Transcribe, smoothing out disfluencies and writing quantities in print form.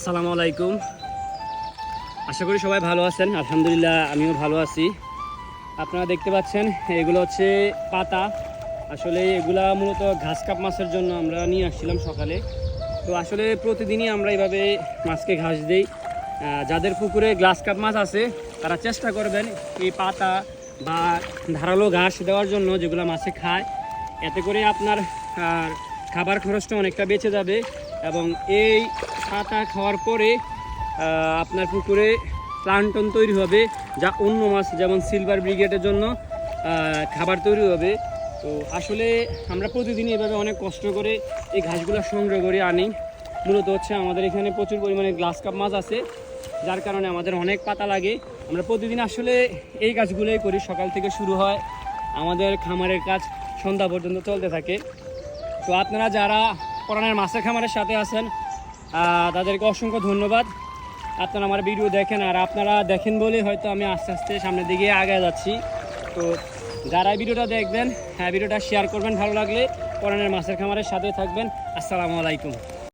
আসসালামু আলাইকুম। আশা করি সবাই ভালো আছেন। আলহামদুলিল্লাহ আমিও ভালো আছি। আপনারা দেখতে পাচ্ছেন এগুলো হচ্ছে পাতা। আসলে এগুলা মূলত ঘাস কাপ মাছের জন্য আমরা নিয়ে আসছিলাম সকালে। তো আসলে প্রতিদিনই আমরা এইভাবে মাছকে ঘাস দিই। যাদের পুকুরে গ্লাস কাপ মাছ আছে তারা চেষ্টা করবেন এই পাতা বা ধারালো ঘাস দেওয়ার জন্য, যেগুলো মাছে খায়। এতে করে আপনার খাবার খরচটা অনেকটা বেঁচে যাবে এবং এই পাতা খাওয়ার পরে আপনার পুকুরে প্লান্টন তৈরি হবে, যা অন্য মাছ যেমন সিলভার ব্রিগেডের জন্য খাবার তৈরি হবে। তো আসলে আমরা প্রতিদিনই এভাবে অনেক কষ্ট করে এই ঘাসগুলো সংগ্রহ করে আনি। মূলত হচ্ছে আমাদের এখানে প্রচুর পরিমাণে গ্লাস কাপ মাছ আছে, যার কারণে আমাদের অনেক পাতা লাগে। আমরা প্রতিদিন আসলে এই কাজগুলোই করি। সকাল থেকে শুরু হয় আমাদের খামারের কাজ, সন্ধ্যা পর্যন্ত চলতে থাকে। তো আপনারা যারা পরানের মাছের খামারের সাথে আছেন তাদেরকে অসংখ্য ধন্যবাদ। আপনারা আমার ভিডিও দেখেন, আর আপনারা দেখেন বলে হয়তো আমি আস্তে আস্তে সামনের দিকে আগে যাচ্ছি। তো যারা ভিডিওটা দেখবেন, ভিডিওটা শেয়ার করবেন, ভালো লাগলে পরানের মাছের খামারের সাথে থাকবেন। আসসালামু আলাইকুম।